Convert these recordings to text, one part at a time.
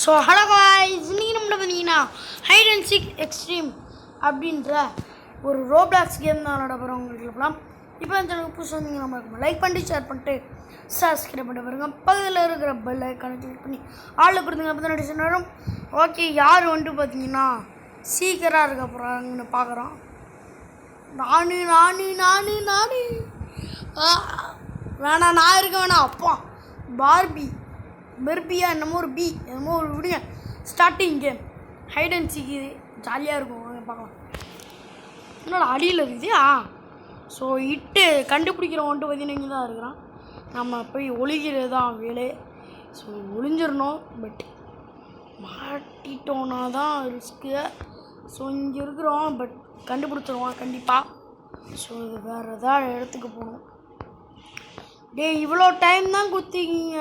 So hello guys, இன்றைக்கி நம்மள பார்த்தீங்கன்னா ஹைட் அண்ட் சீக் எக்ஸ்ட்ரீம் அப்படின்ற ஒரு ரோப்ளாக்ஸ் கேம் தான் விளாட போகிறோம். உங்களுக்கு இருக்கலாம். இப்போ அந்த சேனலுக்கு புதுசு வந்தீங்க, நம்ம லைக் பண்ணிட்டு ஷேர் பண்ணிட்டு சப்ஸ்கிரைப் பண்ணிட்டு பாருங்க. பக்கத்தில் இருக்கிற பெல் ஐக்கானை கிளிக் பண்ணி ஆளில் கொடுத்துங்க. அப்போ தான் நோட்டிஃபிகேஷன் வரும். ஓகே, யார் வந்துட்டு பார்த்தீங்கன்னா சீக்கிரம் இருக்க போகிறாங்கன்னு பார்க்குறோம். நானு வேணாம், நான் இருக்க வேணாம். அப்பா பெர்பியா என்னமோ ஒரு என்னமோ ஒரு விடுங்க. Starting game hide and seek, இது ஜாலியாக இருக்கும். பார்க்கலாம். என்னோட அடியில் இருக்குது. ஸோ கண்டுபிடிக்கிறவன்ட்டு பார்த்தீங்கன்னா இங்கே தான் இருக்கிறான். நம்ம போய் ஒளிகிறது தான் வேலை. ஸோ ஒளிஞ்சிடணும், பட் மாட்டிட்டோன்னா தான் ரிஸ்க்கு. ஸோ இங்கே இருக்கிறோம், பட் கண்டுபிடிச்சிருவான் கண்டிப்பாக. ஸோ இது வேறு ஏதாவது இடத்துக்கு போகணும். இவ்வளோ டைம் தான் குத்திக்கிங்க,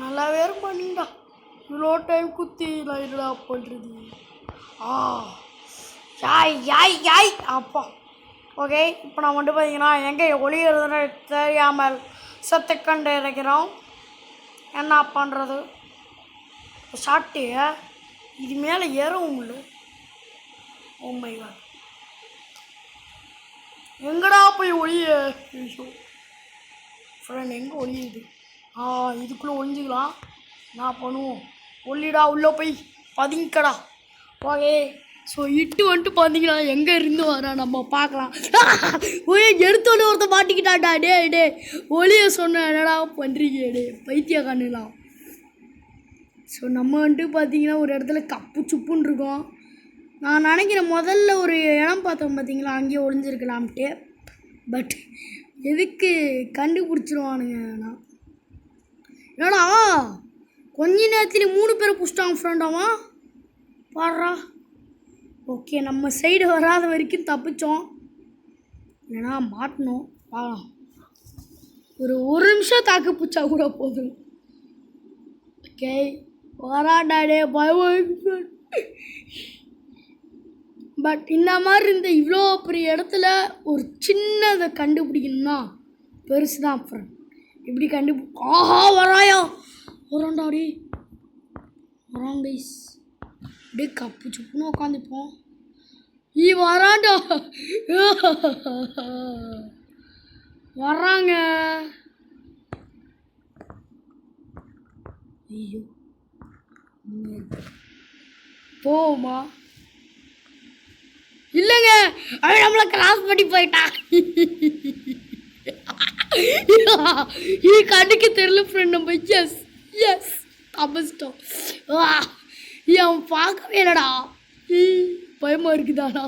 நல்லாவே பண்ணிங்கடா. இவ்வளோ டைம் குத்தி நான் என்னடா பண்ணுறது? யாய் அப்பா. ஓகே, இப்போ நான் வந்துட்டு பார்த்தீங்கன்னா எங்கே ஒளிகிறதுன்னு தெரியாமல் சத்தக்கண்டு இறக்கிறோம். என்ன பண்ணுறது? ஷார்ட்டு இது மேலே ஏறவும் இல்லை. ஓ மை காட், எங்கடா போய் ஒளிய? ஃப்ரெண்ட் எங்கே ஒளியுது? இதுக்குள்ளே ஒளிஞ்சிக்கலாம். நான் பண்ணுவோம். ஒளிடா, உள்ளே போய் பதிங்கடா. ஓகே, ஸோ வந்துட்டு பார்த்தீங்கன்னா எங்கே இருந்து வரா நம்ம பார்க்கலாம். எடுத்தோடனே ஒருத்தர் மாட்டிக்கிட்டாண்டா. டே ஒளிய சொன்ன என்னடா பண்ணுறீங்க பைத்திய கண்ணுலாம். ஸோ நம்ம வந்துட்டு பார்த்தீங்கன்னா ஒரு இடத்துல கப்பு சுப்புன்னு இருக்கோம். நான் நினைக்கிறேன் முதல்ல ஒரு இடம் பார்த்தோம் பார்த்தீங்களா, அங்கேயே ஒளிஞ்சிருக்கலாம்ட்டு. பட் எதுக்கு கண்டுபிடிச்சிருவானுங்க. நான் என்னடா கொஞ்ச நேரத்தில் 3 பேரை பிடிச்சிட்டாங்க ஃப்ரெண்டாமா, பாடுறா. ஓகே, நம்ம சைடு வராத வரைக்கும் தப்பிச்சோம், ஏன்னா மாட்டணும். பார்க்கலாம். ஒரு நிமிஷம் தாக்கு பிடிச்சா கூட போதும். ஓகே, வராடாடே பயம். பட் இந்த மாதிரி இருந்த இவ்வளோ பெரிய இடத்துல ஒரு சின்னதை கண்டுபிடிக்கணும்னா பெருசு தான் ஃப்ரெண்ட். எப்படி வராயா? வராண்டாடி, வரான் கைஸ். அப்படியே கப்பு சுப்புன்னு உட்காந்துப்போம். வராண்டா, வர்றாங்க. ஐயோ, போமா இல்லைங்க, அவன் நம்மளை கிராஸ் பண்ணி போயிட்டான். கண்ணுக்கு தெரியல ஃப்ரெண்ட். நம்ம எஸ் தப்பிச்சிட்டோம். அவன் பார்க்கவே இல்லைடா. பயமாக இருக்குதாடா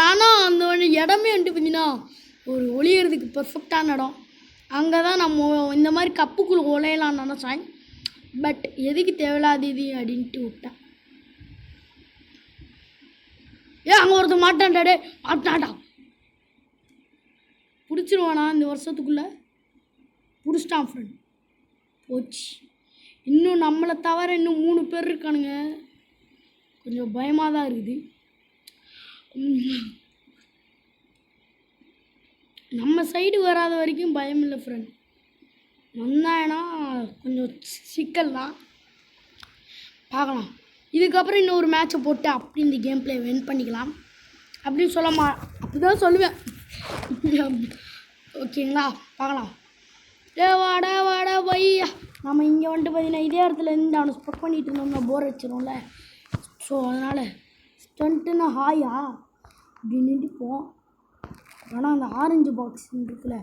நானும். அந்த இடமே வந்துட்டு பார்த்தீங்கன்னா ஒரு ஒளியறதுக்கு பெர்ஃபெக்டான இடம். அங்கே தான் நம்ம இந்த மாதிரி கப்புக்குள்ளே ஒலையலான்னு நினச்சேன். பட் எதுக்கு தேவையில்லாத இது அப்படின்ட்டு விட்டேன். அங்கே ஒருத்தர் மாட்டான்டா. மாட்டான்டா, பிடிச்சிருவானா இந்த வருஷத்துக்குள்ளே? பிடிச்சிட்டான் ஃப்ரெண்ட். போச்சு. இன்னும் நம்மளை தவிர இன்னும் 3 பேர் இருக்கானுங்க. கொஞ்சம் பயமாக தான் இருக்குது. நம்ம சைடு வராத வரைக்கும் பயம் இல்லை ஃப்ரெண்ட். வந்தாங்கன்னா கொஞ்சம் சிக்கல் தான். பார்க்கலாம். இதுக்கப்புறம் இன்னொரு மேட்சை போட்டு அப்படி இந்த கேம் பிளே வின் பண்ணிக்கலாம் அப்படின்னு அப்படி தான் சொல்லுவேன். ஓகேங்களா, பார்க்கலாம். வாடா பையா. நம்ம இங்கே வந்துட்டு பார்த்தீங்கன்னா இதே இடத்துல இருந்து அவனை ஸ்பெக் பண்ணிகிட்டு இருந்தோம்னா போர் வச்சிடும்ல. ஸோ அதனால் ஸ்டண்ட்டுன்னா ஹாயா அப்படி நின்றுப்போம். ஆனால் அந்த ஆரஞ்சு பாக்ஸ் இருக்குல்ல,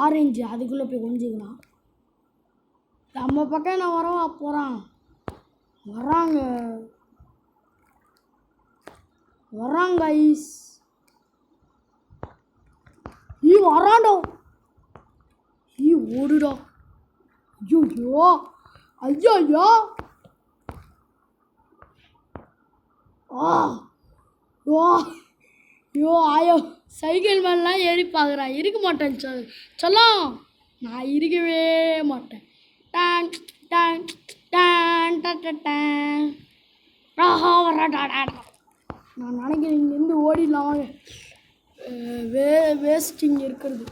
ஆரஞ்சு அதுக்குள்ளே போய் ஒழிஞ்சிக்கலாம். நம்ம பக்கம் நான் வராங்க. ஐஸ் வராண்டோ. ஓடுடா. ஐயோ ஆயோ சைக்கிள் மேலாம் ஏறி பார்க்குறான். இருக்க மாட்டேன் சொல்லலாம். நான் இருக்கவே மாட்டேன். டான் டான் டான் டான். நான் நினைக்கிறேன் இங்கேருந்து ஓடிடலாம். வாங்க, வேஸ்ட் இங்கே இருக்கிறது.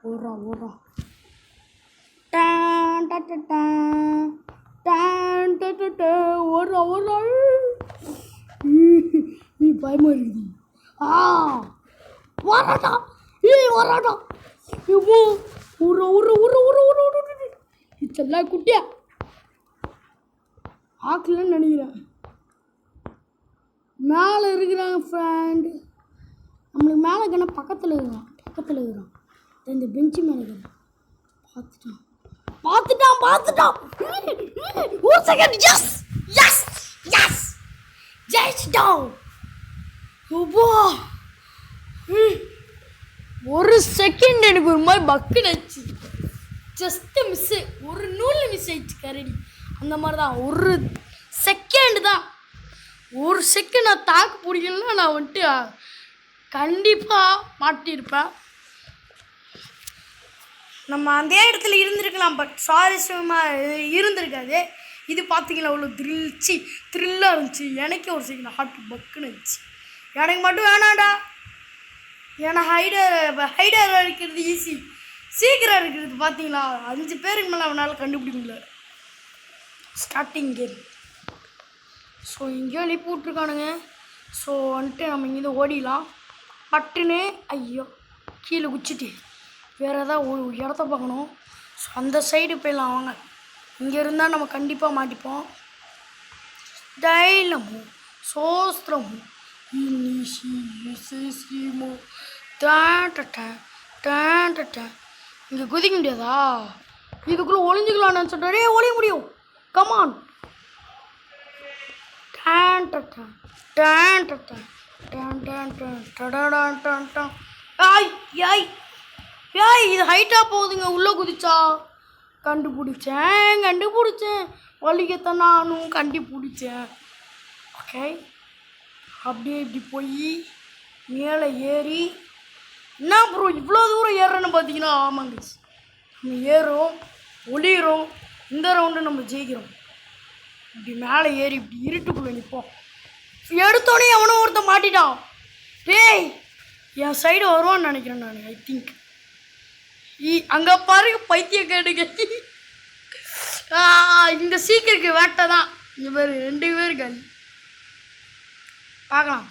ஓடுறா பயமாக இருக்குது. வராட்டா வராட்டா எப்போ ஒரு ஒரு ஒரு ஒரு ஒரு ஒரு இதெல்லாம் குட்டியா ஆக்கலன்னு நினைக்கிறேன். மேலே இருக்கிறாங்க ஃப்ரெண்டு. நம்மளுக்கு மேலே இருக்கா பக்கத்தில் இருக்கிறான். இந்த பெஞ்சு மேலே இருக்கிறான். பார்த்துட்டான். ஒரு செகண்ட். எஸ் ஜெயிச்சிட்டோம். ஒரு செகண்ட் எனக்கு ஒரு மாதிரி பக்குனுச்சு. ஜஸ்ட்டு மிஸ்ஸு, ஒரு நூல் மிஸ் ஆயிடுச்சு கரடி. அந்த மாதிரி தான் ஒரு செகண்ட் தான். ஒரு செகண்ட் நான் தாக்கு பிடிக்கலன்னா நான் வந்துட்டு கண்டிப்பாக மாட்டியிருப்பேன். நம்ம அந்த இடத்துல இருந்திருக்கலாம், பட் சுவாரஸ்யமாக இருந்திருக்காது. இது பார்த்தீங்களா அவ்வளோ த்ரில்லாக இருந்துச்சு. எனக்கே ஒரு செகண்ட் ஹார்ட் பக்குன்னு இருந்துச்சு. எனக்கு மட்டும் வேணாண்டா, ஏன்னா ஹைடர் அடிக்கிறது ஈஸி, சீக்கிரம் இருக்கிறது பார்த்தீங்களா 5 பேருக்கு மேலே அவனால் கண்டுபிடிக்க முடியல ஸ்டார்டிங் கேம். ஸோ இங்கேயும் அனுப்பி விட்ருக்கானுங்க. ஸோ வந்துட்டு நம்ம இங்கேருந்து ஓடிடலாம் பட்டுன்னு. ஐயோ கீழே குச்சிட்டு வேறு ஏதாவது ஒரு இடத்த பார்க்கணும். ஸோ அந்த சைடு போயிடலாம் வாங்க. இங்கே இருந்தால் நம்ம கண்டிப்பாக மாட்டிப்போம். தைலமோ சோஸ்திரமோ இனிஷிமோ இங்கே குதிக்க முடியாதா? இதுக்குள்ளே ஒளிஞ்சிக்கலான்னு சொல்கிறே. ஒளிய முடியும். கமான். இது ஹைட்டாக போகுதுங்க. உள்ளே குதிச்சா கண்டுபிடிச்சேன். வலிக்கத்தான் நானும் கண்டுபிடிச்சேன். ஓகே, அப்படியே இப்படி போய் மேலே ஏறி என்ன ப்ரோ இவ்வளோ தூரம் ஏறுறேன்னு பார்த்தீங்கன்னா, ஆமாங்க நம்ம ஏறும் ஒளிகிறோம். இந்த ரவுண்டு நம்ம ஜெயிக்கிறோம். இப்படி மேலே ஏறி இப்படி இருட்டுக்குள்ளே நிற்போம். எடுத்தோடனே அவனும் ஒருத்த மாட்டிட்டான். டேய் என் சைடு வருவான்னு நினைக்கிறேன் நான். ஐ திங்க் அங்கே பாருங்க பைத்திய கேடுங்க. இந்த சீக்கிரக்கு வேட்டை தான். இங்கே பேர் 2 பேர் காலி. பார்க்கலாம்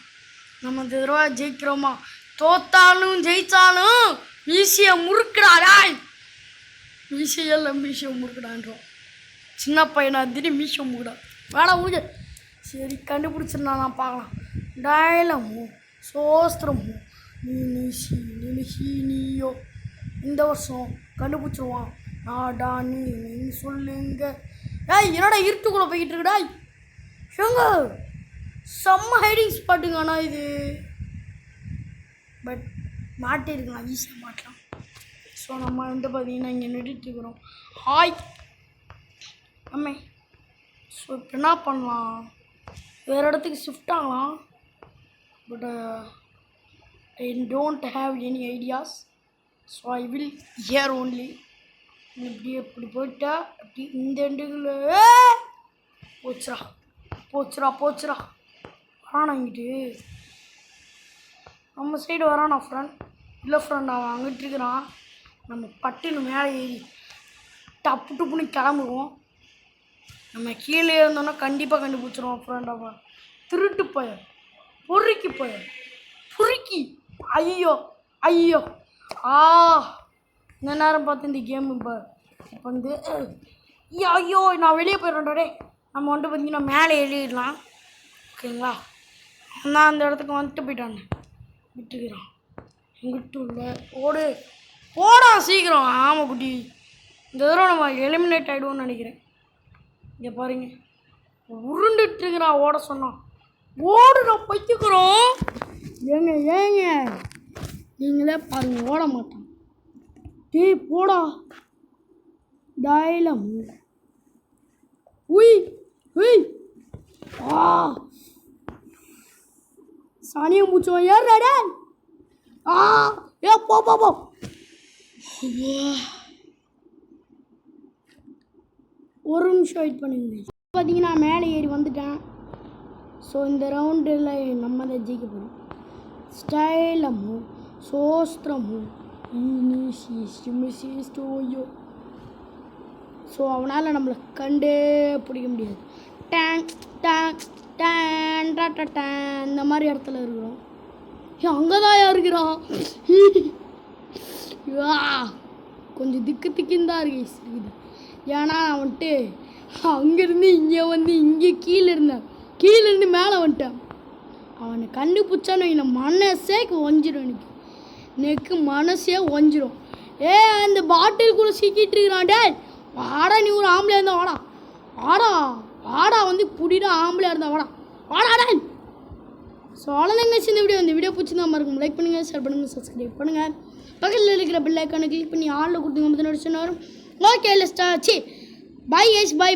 நம்ம இந்த தடவை ஜெயிக்கிறோமா. தோத்தாலும் ஜெயித்தாலும் மீசியை முறுக்குடாடாய். மீசியை முறுக்குடான்றோம். சின்ன பையனா திடீர் மீசியை முறுக்குடா வேணாம் உங்க. சரி கண்டுபிடிச்சிருந்தா நான் பார்க்கலாம். டைலமோ சோஸ்திரமோ நீயோ இந்த வருஷம் கண்டுபிடிச்சிருவான். நாடா நீ சொல்லுங்க. என்னடா இருட்டுக்குள்ளே போய்கிட்டு இருக்குடா. எங்க செம்ம ஹைடிங் ஸ்பாட்டுங்க. ஆனால் இது பட் மாட்டிருக்கலாம், ஈஸியாக மாட்டலாம். ஸோ நம்ம வந்து பார்த்தீங்கன்னா இங்கே நின்றுட்டுருக்குறோம். ஹாய் அம்மே. ஸோ இப்போ என்ன பண்ணலாம், வேறு இடத்துக்கு ஷிஃப்ட் ஆகலாம். But I don't have any ideas. So I will hear only. இப்படி போயிட்டா அப்படி இந்த எண்டுக்குள்ள போச்சுரா வரானா இங்கிட்டு. நம்ம சைடு வரானா ஃப்ரெண்ட். இல்லை ஃப்ரெண்ட் அவன் அங்கிட்டு இருக்கிறான். நம்ம பட்டுன்னு மேலே ஏறி டப்புன்னு கிளம்புவோம். நம்ம கீழே இருந்தோன்னா கண்டிப்பாக கண்டுபிடிச்சிருவோம் ஃப்ரெண்ட். அவன் திருட்டு போய பொறுக்கி ஐயோ இந்த நேரம் பார்த்து இந்த கேம் இப்போ வந்து ஐயோ நான் வெளியே போயிடுறேன்டே. நம்ம வந்துட்டு பார்த்தீங்கன்னா மேலே ஏறிடலாம். ஓகேங்களா, நான் அந்த இடத்துக்கு வந்துட்டு போயிட்டானே விட்டுக்கிறான். எங்கிட்ட இல்லை போடா சீக்கிரம். ஆமாம் குட்டி, இந்த தடவை நம்ம எலிமினேட் ஆகிடுவோம்னு நினைக்கிறேன். இங்கே பாருங்க உருண்டுட்டுருக்கிறான். ஓட சொன்னான் நான் பைத்துக்கிறோம். ஏங்க நீங்களே பாருங்க ஓட மாட்டான். டேய் போடா டைலம். உய் சானியை மூச்சுவோம். ஏறாடா போ. ஒரு நிமிஷம் வெயிட் பண்ணுங்க. பார்த்தீங்கன்னா மேலே ஏறி வந்துட்டேன். ஸோ இந்த ரவுண்டில் நம்ம தான் ஜெயிக்க போகிறோம். ஸ்டைலமோ சோஸ்திரமோ ஸ்டோயோ. ஸோ அவனால் நம்மளை கண்டே பிடிக்க முடியாது. டேன் டா டா டேன் இந்த மாதிரி இடத்துல இருக்கிறோம். அங்கே தான் இருக்கிறான். கொஞ்சம் திக்குன்னு தான் இருக்குது. ஏன்னா நான் வந்துட்டு அங்கேருந்து இங்கே வந்து இங்கே கீழேருந்து மேலே வந்துட்டேன். அவனை கண்டுபிடிச்சான்னு வைங்க மனசே ஒஞ்சிடும். எனக்கு மனசே ஒஞ்சிடும். அந்த பாட்டில் கூட சிக்கிட்டு இருக்கிறான். டே வாடா, நீ ஒரு ஆம்பளையாக இருந்தால் வாடா வாடா வாடா வந்து புடிடா, ஆம்பளையாக இருந்தால் வாடா வாடா டே. ஸோ அவ்வளோதாங்க இந்த வீடியோ பிடிச்சிருந்தா மறக்கும் லைக் பண்ணுங்கள், ஷேர் பண்ணுங்கள், சப்ஸ்கிரைப் பண்ணுங்கள். பக்கத்தில் இருக்கிற பெல் ஐக்கானை கிளிக் பண்ணி ஆளில் கொடுத்துங்க. 30 நிமிஷம் வரும். ஓகே லெஸ்டா சி பை கைஸ், பை.